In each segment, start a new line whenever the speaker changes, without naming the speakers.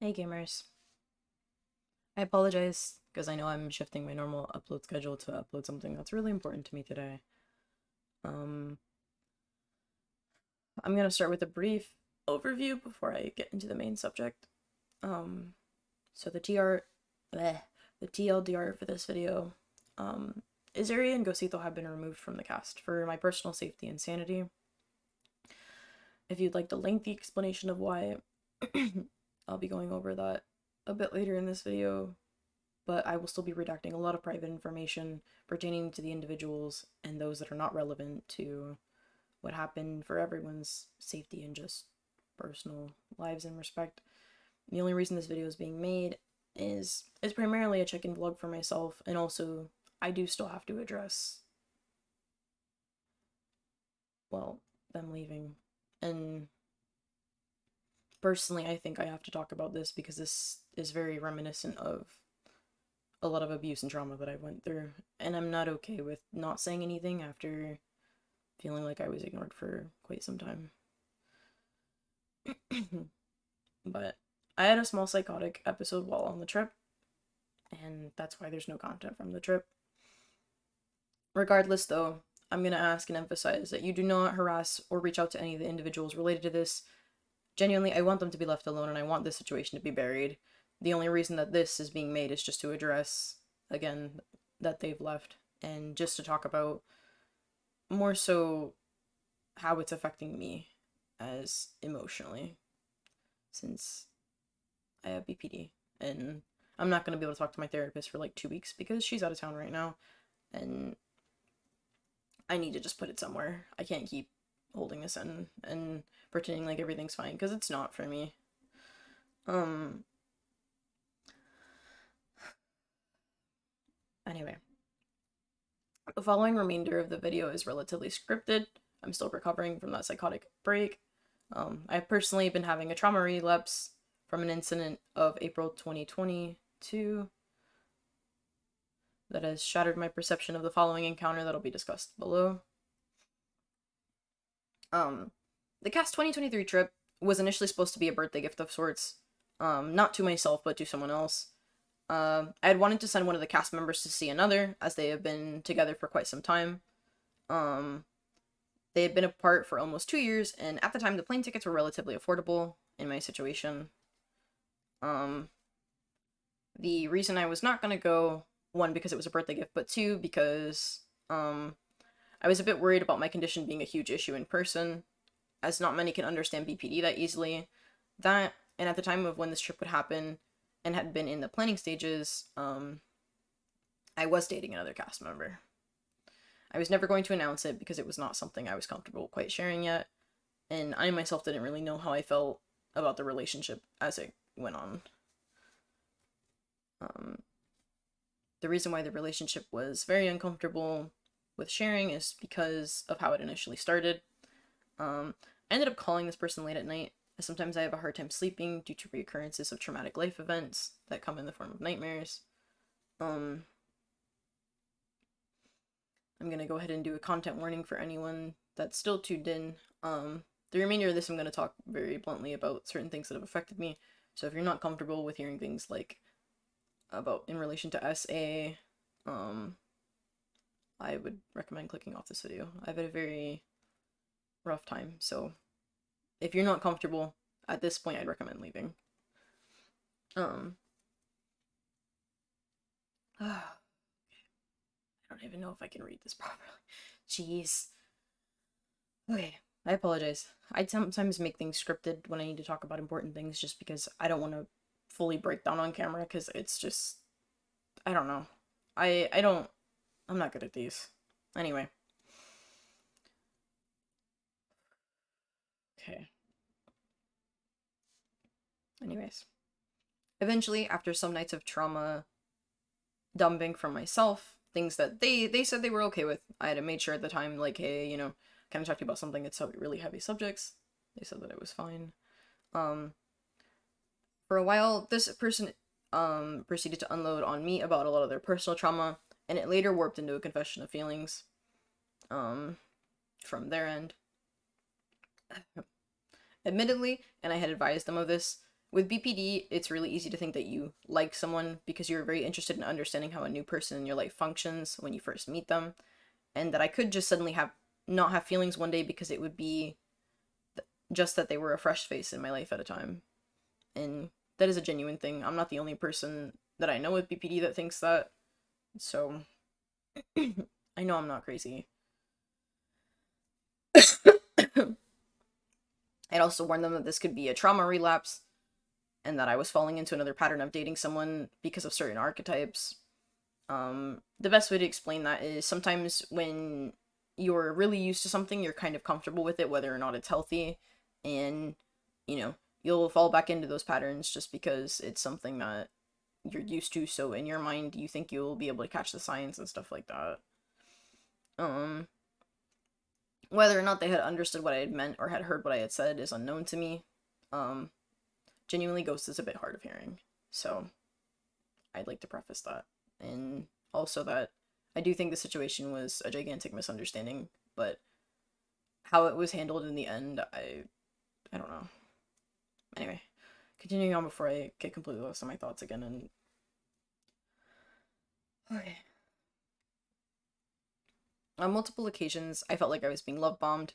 Hey gamers. I apologize because I know I'm shifting my normal upload schedule to upload something that's really important to me today. Um, I'm gonna start with a brief overview before I get into the main subject. Um, so the TLDR for this video, Izuri and Gosito have been removed from the cast for my personal safety and sanity. If you'd like the lengthy explanation of why, I'll be going over that a bit later in this video, but I will still be redacting a lot of private information pertaining to the individuals and those that are not relevant to what happened for everyone's safety and just personal lives and respect. The only reason this video is being made is primarily a check-in vlog for myself, and also I do still have to address, well, them leaving. And personally, I think I have to talk about this because this is very reminiscent of a lot of abuse and trauma that I went through, and I'm not okay with not saying anything after feeling like I was ignored for quite some time. But I had a small psychotic episode while on the trip, and that's why there's no content from the trip. Regardless, though, I'm gonna ask and emphasize that you do not harass or reach out to any of the individuals related to this. Genuinely, I want them to be left alone, and I want this situation to be buried. The only reason that this is being made is just to address, again, that they've left, and just to talk about more so how it's affecting me as emotionally, since I have BPD, and I'm not going to be able to talk to my therapist for like 2 weeks because she's out of town right now, and I need to just put it somewhere. I can't keep holding this in and pretending like everything's fine, because it's not for me. Anyway, the following remainder of the video is relatively scripted. I'm still recovering from that psychotic break. I've personally been having a trauma relapse from an incident of April 2022 that has shattered my perception of the following encounter that'll be discussed below. The cast 2023 trip was initially supposed to be a birthday gift of sorts, not to myself, but to someone else. I had wanted to send one of the cast members to see another, as they have been together for quite some time. They had been apart for almost 2 years, and at the time, the plane tickets were relatively affordable in my situation. The reason I was not gonna go, one, because it was a birthday gift, but two, because, I was a bit worried about my condition being a huge issue in person, as not many can understand BPD that easily. That, and at the time of when this trip would happen, and had been in the planning stages, I was dating another cast member. I was never going to announce it because it was not something I was comfortable quite sharing yet, and I myself didn't really know how I felt about the relationship as it went on. The reason why the relationship was very uncomfortable with sharing is because of how it initially started. I ended up calling this person late at night, as sometimes I have a hard time sleeping due to reoccurrences of traumatic life events that come in the form of nightmares. I'm gonna go ahead and do a content warning for anyone that's still tuned in. The remainder of this, I'm gonna talk very bluntly about certain things that have affected me. So if you're not comfortable with hearing things like about in relation to SA, I would recommend clicking off this video. I've had a very rough time, so if you're not comfortable at this point, I'd recommend leaving. I don't even know if I can read this properly. Jeez. Okay, I apologize. I sometimes make things scripted when I need to talk about important things just because I don't want to fully break down on camera, because it's just, I don't know. I'm not good at these. Anyway. Okay. Anyways. Eventually, after some nights of trauma dumping from myself, things that they said they were okay with, I had made sure at the time, like, hey, can I talk to you about something that's really heavy subjects? They said that it was fine. For a while, this person proceeded to unload on me about a lot of their personal trauma, and it later warped into a confession of feelings from their end. Admittedly, and I had advised them of this, With BPD, it's really easy to think that you like someone because you're very interested in understanding how a new person in your life functions when you first meet them, and that I could just suddenly have not have feelings one day because it would be just that they were a fresh face in my life at a time. And that is a genuine thing. I'm not the only person that I know with BPD that thinks that. So I know I'm not crazy. I'd also warned them that this could be a trauma relapse and that I was falling into another pattern of dating someone because of certain archetypes. The best way to explain that is sometimes when you're really used to something, you're kind of comfortable with it, whether or not it's healthy, and, you know, you'll fall back into those patterns just because it's something that you're used to, so in your mind, you think you'll be able to catch the signs and stuff like that. Whether or not they had understood what I had meant or had heard what I had said is unknown to me. Genuinely, Ghost is a bit hard of hearing, so I'd like to preface that. And also that I do think the situation was a gigantic misunderstanding, but how it was handled in the end, I don't know. Anyway, continuing on before I get completely lost in my thoughts again, and okay. On multiple occasions, I felt like I was being love bombed,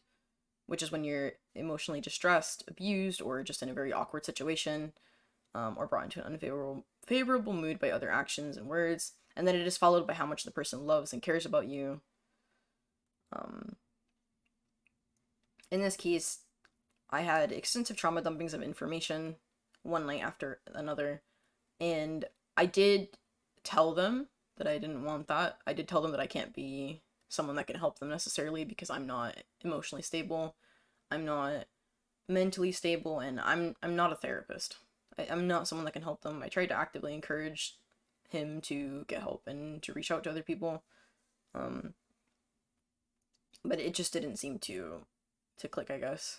which is when you're emotionally distressed, abused, or just in a very awkward situation, or brought into an unfavorable mood by other actions and words, and then it is followed by how much the person loves and cares about you. In this case, I had extensive trauma dumpings of information one night after another, and I did tell them that I didn't want that. I did tell them that I can't be someone that can help them necessarily because I'm not emotionally stable, I'm not mentally stable, and I'm not a therapist. I'm not someone that can help them. I tried to actively encourage him to get help and to reach out to other people, but it just didn't seem to click, I guess.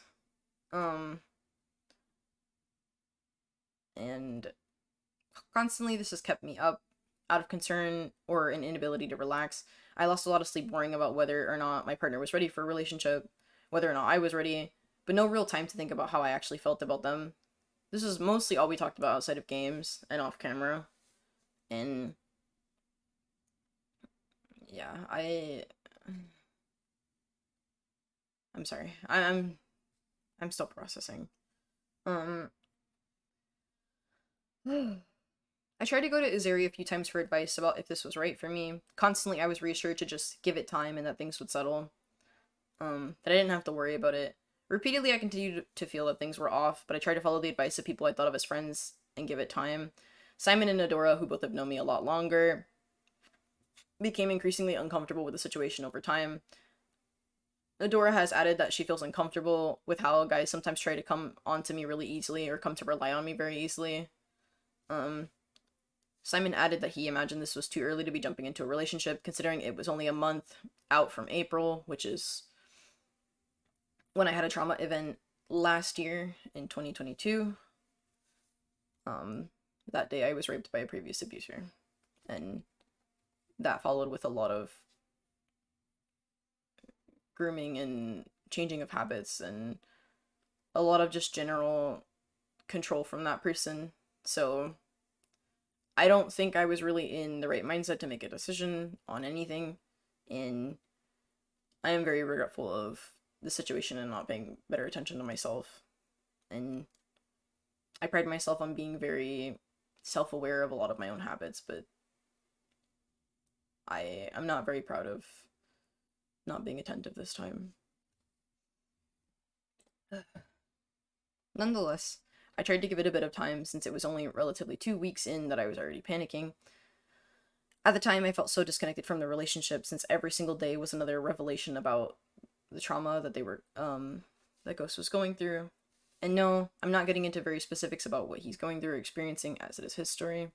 And constantly this has kept me up, out of concern or an inability to relax. I lost a lot of sleep worrying about whether or not my partner was ready for a relationship, whether or not I was ready, but no real time to think about how I actually felt about them. This is mostly all we talked about outside of games and off camera. And yeah, I'm sorry. I'm still processing. I tried to go to Azeri a few times for advice about if this was right for me. Constantly, I was reassured to just give it time and that things would settle. That I didn't have to worry about it. Repeatedly, I continued to feel that things were off, but I tried to follow the advice of people I thought of as friends and give it time. Simon and Adora, who both have known me a lot longer, became increasingly uncomfortable with the situation over time. Adora has added that she feels uncomfortable with how guys sometimes try to come onto me really easily or come to rely on me very easily. Simon added that he imagined this was too early to be jumping into a relationship, considering it was only a month out from April, which is when I had a trauma event last year in 2022. That day I was raped by a previous abuser, and that followed with a lot of grooming and changing of habits and a lot of just general control from that person. So I don't think I was really in the right mindset to make a decision on anything, and I am very regretful of the situation and not paying better attention to myself. And I pride myself on being very self-aware of a lot of my own habits, but I'm not very proud of not being attentive this time. Nonetheless, I tried to give it a bit of time since it was only relatively 2 weeks in that I was already panicking. At the time, I felt so disconnected from the relationship since every single day was another revelation about the trauma that that Ghost was going through. And no, I'm not getting into very specifics about what he's going through or experiencing, as it is his story.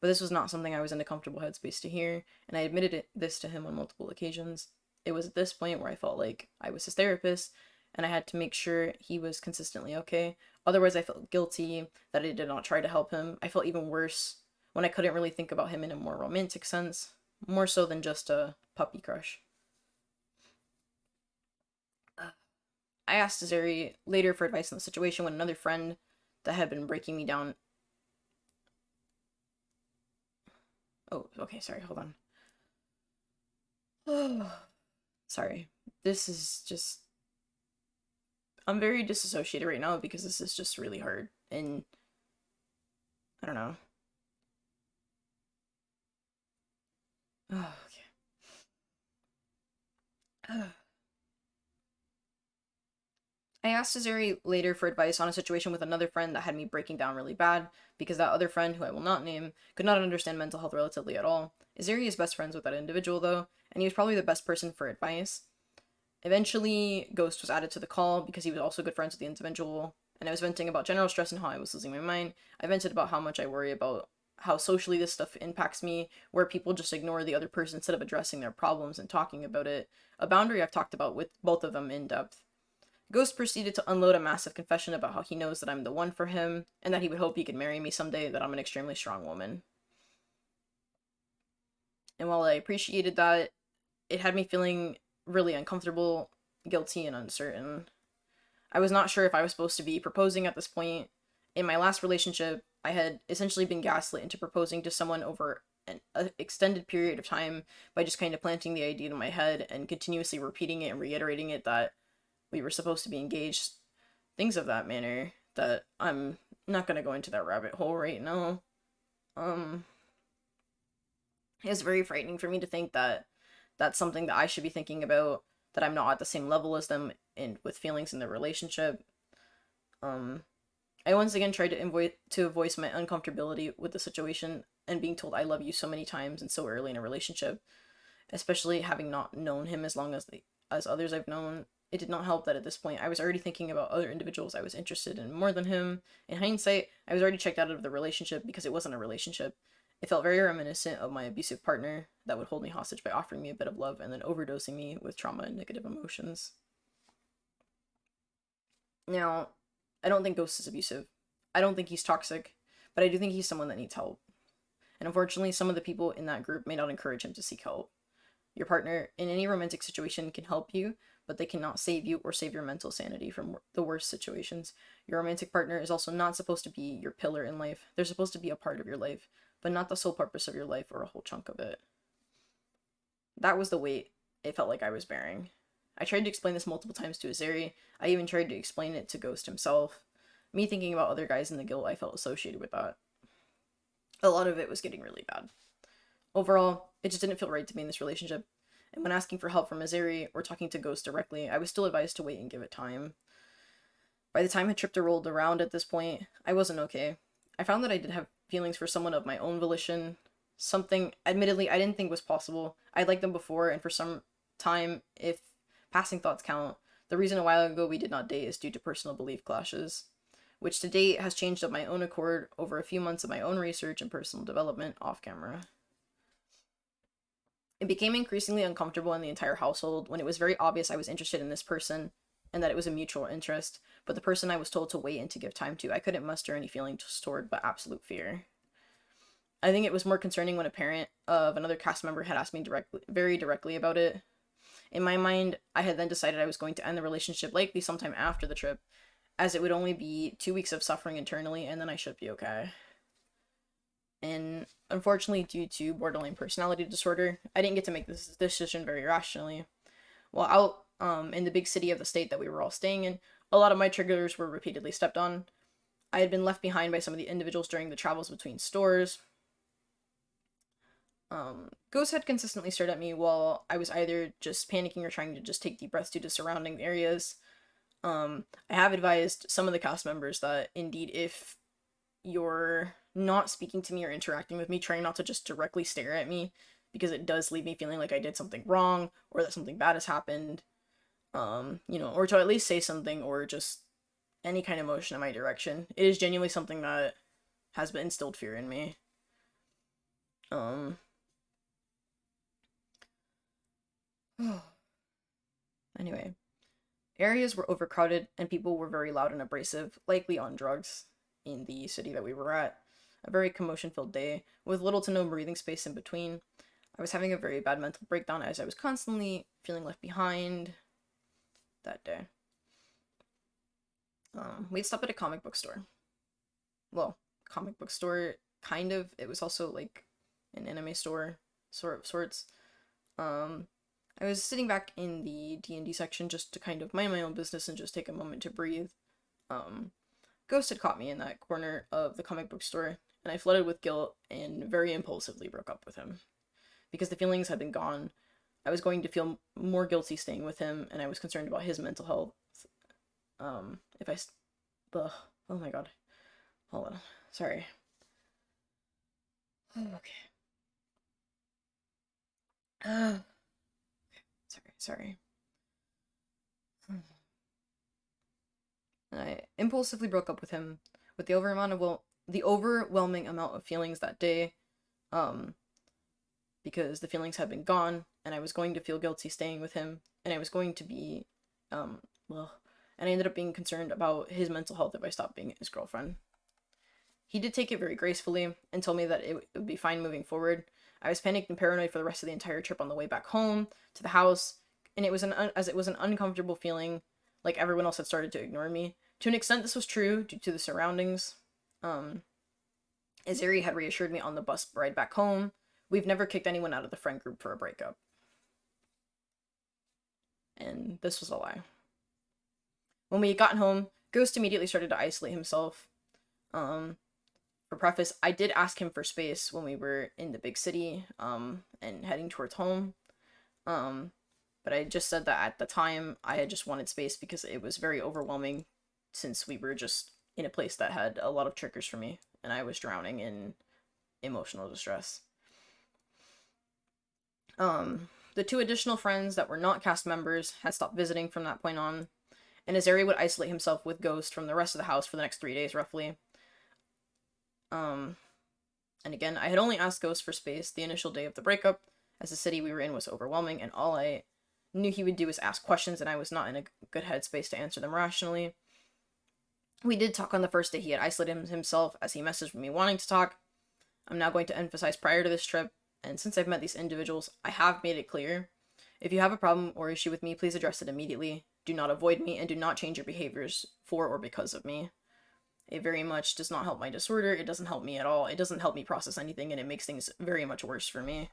But this was not something I was in a comfortable headspace to hear, and I admitted this to him on multiple occasions. It was at this point where I felt like I was his therapist, and I had to make sure he was consistently okay. Otherwise, I felt guilty that I did not try to help him. I felt even worse when I couldn't really think about him in a more romantic sense, more so than just a puppy crush. I asked Azeri later for advice on the situation when another friend that had been breaking me down. Oh, okay, sorry, hold on. Sorry. This is just... I'm very disassociated right now because this is just really hard. And I don't know. Oh, okay. I asked Azeri later for advice on a situation with another friend that had me breaking down really bad, because that other friend, who I will not name, could not understand mental health relatively at all. Azeri is best friends with that individual, though, and he was probably the best person for advice. Eventually, Ghost was added to the call because he was also good friends with the individual, and I was venting about general stress and how I was losing my mind. I vented about how much I worry about how socially this stuff impacts me, where people just ignore the other person instead of addressing their problems and talking about it. A boundary I've talked about with both of them in depth. Ghost proceeded to unload a massive confession about how he knows that I'm the one for him, and that he would hope he could marry me someday, that I'm an extremely strong woman. And while I appreciated that, it had me feeling really uncomfortable, guilty, and uncertain. I was not sure if I was supposed to be proposing at this point. In my last relationship, I had essentially been gaslit into proposing to someone over an extended period of time by just kind of planting the idea in my head and continuously repeating it and reiterating it that we were supposed to be engaged. Things of that manner that I'm not gonna go into that rabbit hole right now. It's very frightening for me to think that that's something that I should be thinking about, that I'm not at the same level as them in with feelings in the relationship. I once again tried to voice my uncomfortability with the situation and being told I love you so many times and so early in a relationship, especially having not known him as long as others I've known. It did not help that at this point I was already thinking about other individuals I was interested in more than him. In hindsight, I was already checked out of the relationship because it wasn't a relationship. It felt very reminiscent of my abusive partner that would hold me hostage by offering me a bit of love and then overdosing me with trauma and negative emotions. Now, I don't think Ghost is abusive. I don't think he's toxic, but I do think he's someone that needs help. And unfortunately, some of the people in that group may not encourage him to seek help. Your partner in any romantic situation can help you, but they cannot save you or save your mental sanity from the worst situations. Your romantic partner is also not supposed to be your pillar in life. They're supposed to be a part of your life, but not the sole purpose of your life or a whole chunk of it. That was the weight it felt like I was bearing. I tried to explain this multiple times to Azeri. I even tried to explain it to Ghost himself. Me thinking about other guys and the guilt I felt associated with that. A lot of it was getting really bad. Overall, it just didn't feel right to be in this relationship. And when asking for help from Azeri or talking to Ghost directly, I was still advised to wait and give it time. By the time Tripta rolled around at this point, I wasn't okay. I found that I did have feelings for someone of my own volition, something, admittedly, I didn't think was possible. I'd liked them before, and for some time, if passing thoughts count, the reason a while ago we did not date is due to personal belief clashes, which to date has changed of my own accord over a few months of my own research and personal development off camera. It became increasingly uncomfortable in the entire household when it was very obvious I was interested in this person and that it was a mutual interest, but the person I was told to wait and to give time to, I couldn't muster any feelings toward but absolute fear. I think it was more concerning when a parent of another cast member had asked me very directly about it. In my mind, I had then decided I was going to end the relationship likely sometime after the trip, as it would only be 2 weeks of suffering internally and then I should be okay. And unfortunately, due to borderline personality disorder, I didn't get to make this decision very rationally. While out in the big city of the state that we were all staying in, a lot of my triggers were repeatedly stepped on. I had been left behind by some of the individuals during the travels between stores. Ghost had consistently stared at me while I was either just panicking or trying to just take deep breaths due to surrounding areas. I have advised some of the cast members that indeed, if you're not speaking to me or interacting with me, trying not to just directly stare at me, because it does leave me feeling like I did something wrong or that something bad has happened. Or to at least say something or just any kind of motion in my direction. It is genuinely something that has been instilled fear in me. Anyway, areas were overcrowded and people were very loud and abrasive, likely on drugs, in the city that we were at. A very commotion-filled day, with little to no breathing space in between. I was having a very bad mental breakdown as I was constantly feeling left behind that day. We'd stop at a comic book store. well, comic book store, kind of. It was also like an anime store, sorts. Um, I was sitting back in the D&D section just to kind of mind my own business and just take a moment to breathe. Um, Ghost had caught me in that corner of the comic book store, and I flooded with guilt and very impulsively broke up with him. Because the feelings had been gone, I was going to feel more guilty staying with him, and I was concerned about his mental health. If I. Ugh, oh my god. Hold on. Sorry. Okay. Sorry. And I impulsively broke up with him with the overwhelming amount of feelings that day, um, because the feelings had been gone, and I was going to feel guilty staying with him, and I was going to be, well, and I ended up being concerned about his mental health if I stopped being his girlfriend. He did take it very gracefully and told me that it would be fine moving forward. I was panicked and paranoid for the rest of the entire trip on the way back home to the house, and it was an uncomfortable feeling, like everyone else had started to ignore me. To an extent, this was true due to the surroundings. Azeri had reassured me on the bus ride back home. We've never kicked anyone out of the friend group for a breakup. And this was a lie. When we had gotten home, Ghost immediately started to isolate himself. For preface, I did ask him for space when we were in the big city, and heading towards home. But I just said that at the time I had just wanted space because it was very overwhelming since we were just in a place that had a lot of triggers for me, and I was drowning in emotional distress. The two additional friends that were not cast members had stopped visiting from that point on, and Azeri would isolate himself with Ghost from the rest of the house for the next 3 days, roughly. And again, I had only asked Ghost for space the initial day of the breakup, as the city we were in was overwhelming, and all I knew he would do was ask questions, and I was not in a good headspace to answer them rationally. We did talk on the first day he had isolated himself, as he messaged me wanting to talk. I'm now going to emphasize prior to this trip, and since I've met these individuals, I have made it clear. If you have a problem or issue with me, please address it immediately. Do not avoid me, and do not change your behaviors for or because of me. It very much does not help my disorder. It doesn't help me at all. It doesn't help me process anything, and it makes things very much worse for me.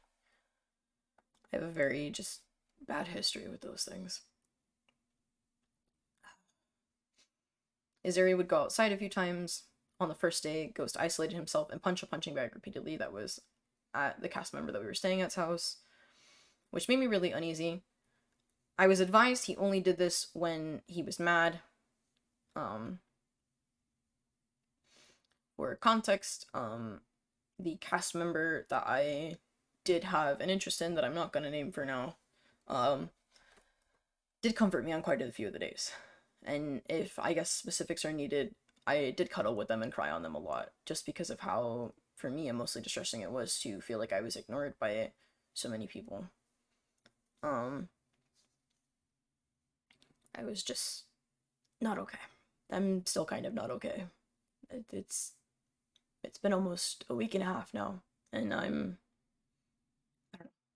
I have a very just bad history with those things. Azeri would go outside a few times. On the first day, Ghost isolated himself and punched a punching bag repeatedly that was at the cast member that we were staying at's house, which made me really uneasy. I was advised he only did this when he was mad. For context, the cast member that I did have an interest in that I'm not gonna name for now, did comfort me on quite a few of the days. And if I guess specifics are needed, I did cuddle with them and cry on them a lot, just because of how, for me, emotionally distressing it was to feel like I was ignored by so many people. I was just not okay. I'm still kind of not okay. It's been almost a week and a half now, and I don't know.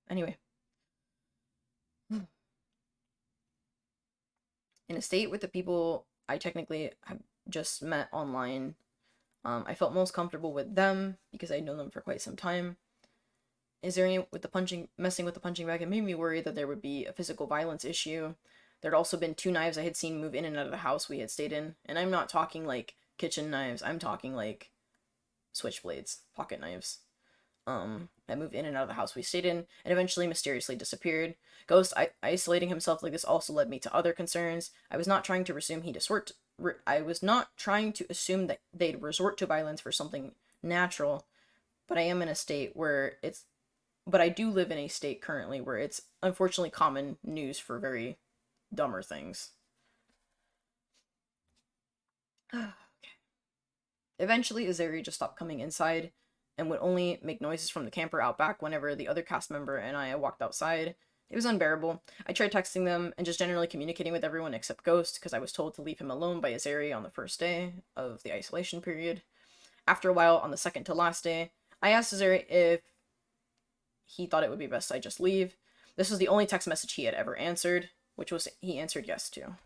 Anyway. In a state with the people I technically have just met online, I felt most comfortable with them because I'd known them for quite some time. Azeri with the messing with the punching bag, it made me worry that there would be a physical violence issue. There'd also been 2 knives I had seen move in and out of the house we had stayed in, and I'm not talking like kitchen knives, I'm talking like switchblades, pocket knives. That moved in and out of the house we stayed in, and eventually mysteriously disappeared. Ghost isolating himself like this also led me to other concerns. I was not trying to assume I was not trying to assume that they'd resort to violence for something natural, but I am in a state where but I do live in a state currently where it's unfortunately common news for very dumber things. Okay. Eventually, Azeri just stopped coming inside and would only make noises from the camper out back whenever the other cast member and I walked outside. It was unbearable. I tried texting them and just generally communicating with everyone except Ghost because I was told to leave him alone by Azeri on the first day of the isolation period. After a while, on the second to last day, I asked Azeri if he thought it would be best I just leave. This was the only text message he had ever answered, which was he answered yes to.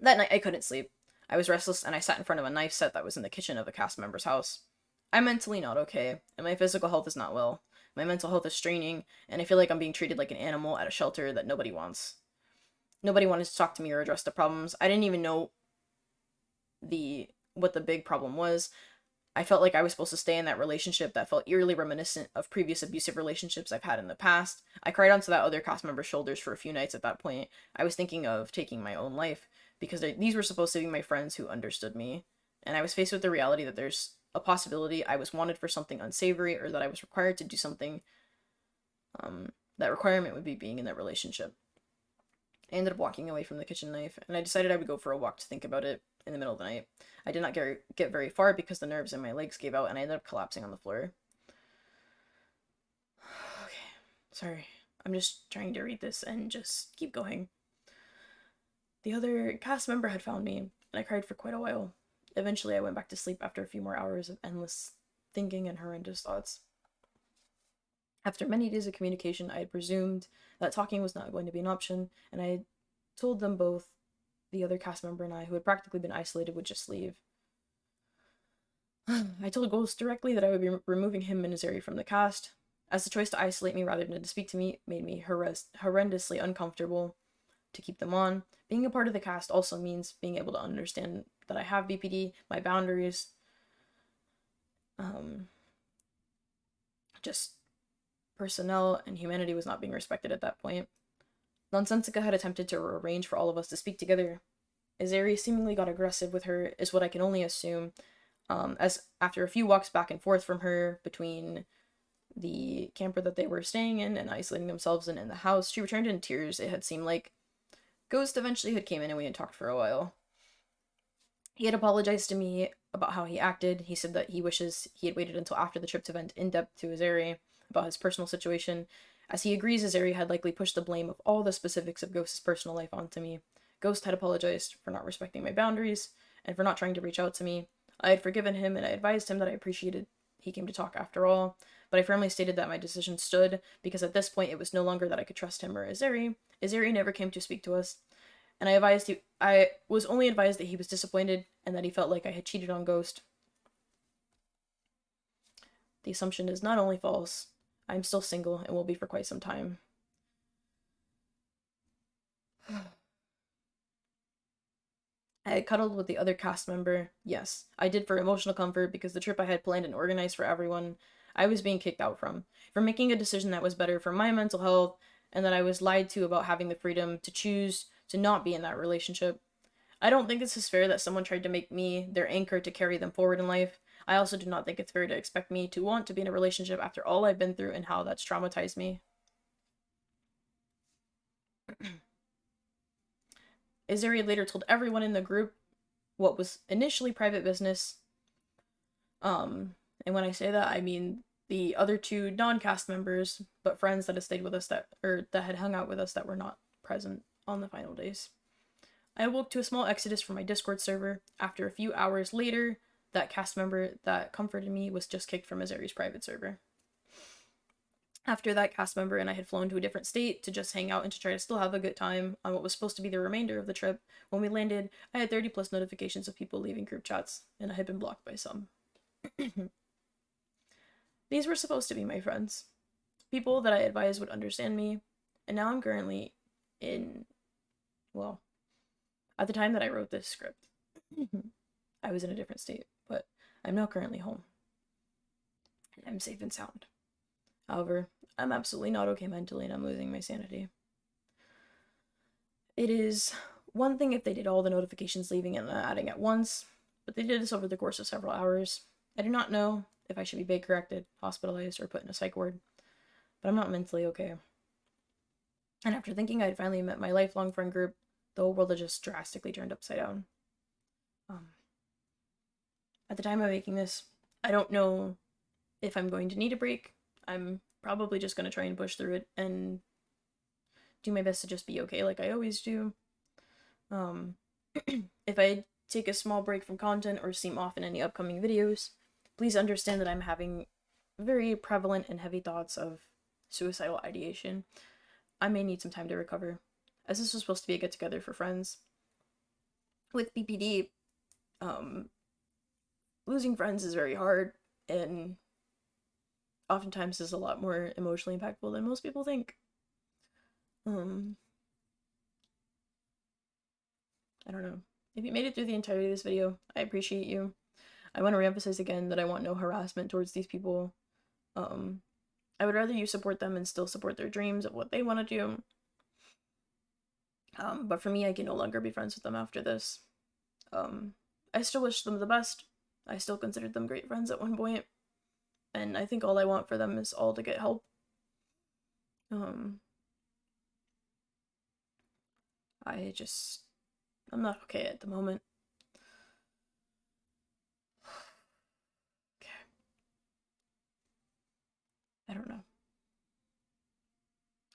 That night I couldn't sleep. I was restless and I sat in front of a knife set that was in the kitchen of a cast member's house. I'm mentally not okay, and my physical health is not well. My mental health is straining, and I feel like I'm being treated like an animal at a shelter that nobody wants. Nobody wanted to talk to me or address the problems. I didn't even know what the big problem was. I felt like I was supposed to stay in that relationship that felt eerily reminiscent of previous abusive relationships I've had in the past. I cried onto that other cast member's shoulders for a few nights at that point. I was thinking of taking my own life because these were supposed to be my friends who understood me. And I was faced with the reality that there's a possibility I was wanted for something unsavory or that I was required to do something. That requirement would be being in that relationship. I ended up walking away from the kitchen knife, and I decided I would go for a walk to think about it in the middle of the night. I did not get very far because the nerves in my legs gave out, and I ended up collapsing on the floor. Okay, sorry. I'm just trying to read this and just keep going. The other cast member had found me, and I cried for quite a while. Eventually, I went back to sleep after a few more hours of endless thinking and horrendous thoughts. After many days of communication, I had presumed that talking was not going to be an option, and I had told them both, the other cast member and I, who had practically been isolated, would just leave. I told Ghost directly that I would be removing him and Azeri from the cast, as the choice to isolate me rather than to speak to me made me horrendously uncomfortable to keep them on. Being a part of the cast also means being able to understand that I have BPD, my boundaries, just personnel and humanity was not being respected at that point. Nonsensica had attempted to arrange for all of us to speak together. Azeri seemingly got aggressive with her, is what I can only assume, as after a few walks back and forth from her between the camper that they were staying in and isolating themselves in the house, she returned in tears. It had seemed like Ghost eventually had came in and we had talked for a while. He had apologized to me about how he acted. He said that he wishes he had waited until after the trip to vent in depth to Azeri about his personal situation, as he agrees Azeri had likely pushed the blame of all the specifics of Ghost's personal life onto me. Ghost had apologized for not respecting my boundaries and for not trying to reach out to me. I had forgiven him and I advised him that I appreciated he came to talk after all, but I firmly stated that my decision stood because at this point it was no longer that I could trust him or Azeri. Azeri never came to speak to us, and I was only advised that he was disappointed and that he felt like I had cheated on Ghost. The assumption is not only false, I'm still single and will be for quite some time. I had cuddled with the other cast member. Yes, I did for emotional comfort because the trip I had planned and organized for everyone, I was being kicked out from. For making a decision that was better for my mental health, and that I was lied to about having the freedom to choose to not be in that relationship. I don't think this is fair that someone tried to make me their anchor to carry them forward in life. I also do not think it's fair to expect me to want to be in a relationship after all I've been through and how that's traumatized me. Azeri later told everyone in the group what was initially private business. And when I say that, I mean the other two non-cast members, but friends that had stayed with us that had hung out with us that were not present on the final days. I awoke to a small exodus from my Discord server. After a few hours later, that cast member that comforted me was just kicked from Azeri's private server. After that, cast member and I had flown to a different state to just hang out and to try to still have a good time on what was supposed to be the remainder of the trip. When we landed, I had 30 plus notifications of people leaving group chats, and I had been blocked by some. These were supposed to be my friends. People that I advised would understand me, and now I'm currently in, well, at the time that I wrote this script, I was in a different state, but I'm now currently home. And I'm safe and sound. However, I'm absolutely not okay mentally and I'm losing my sanity. It is one thing if they did all the notifications leaving and adding at once, but they did this over the course of several hours. I do not know if I should be bed corrected, hospitalized, or put in a psych ward, but I'm not mentally okay. And after thinking I had finally met my lifelong friend group, the whole world had just drastically turned upside down. At the time of making this, I don't know if I'm going to need a break. I'm probably just going to try and push through it and do my best to just be okay like I always do. If I take a small break from content or seem off in any upcoming videos, please understand that I'm having very prevalent and heavy thoughts of suicidal ideation. I may need some time to recover, as this was supposed to be a get-together for friends. with BPD, um, losing friends is very hard, and oftentimes is a lot more emotionally impactful than most people think. I don't know. If you made it through the entirety of this video, I appreciate you. I want to reemphasize again that I want no harassment towards these people. I would rather you support them and still support their dreams of what they want to do. But for me, I can no longer be friends with them after this. I still wish them the best. I still considered them great friends at one point. And I think all I want for them is all to get help. I'm not okay at the moment. Okay. I don't know.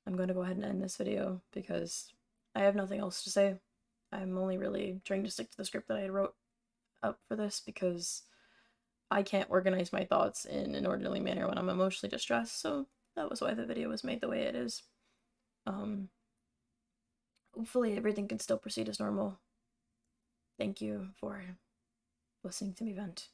I'm going to go ahead and end this video because I have nothing else to say. I'm only really trying to stick to the script that I wrote up for this because I can't organize my thoughts in an orderly manner when I'm emotionally distressed, so that was why the video was made the way it is. Hopefully everything can still proceed as normal. Thank you for listening to me vent.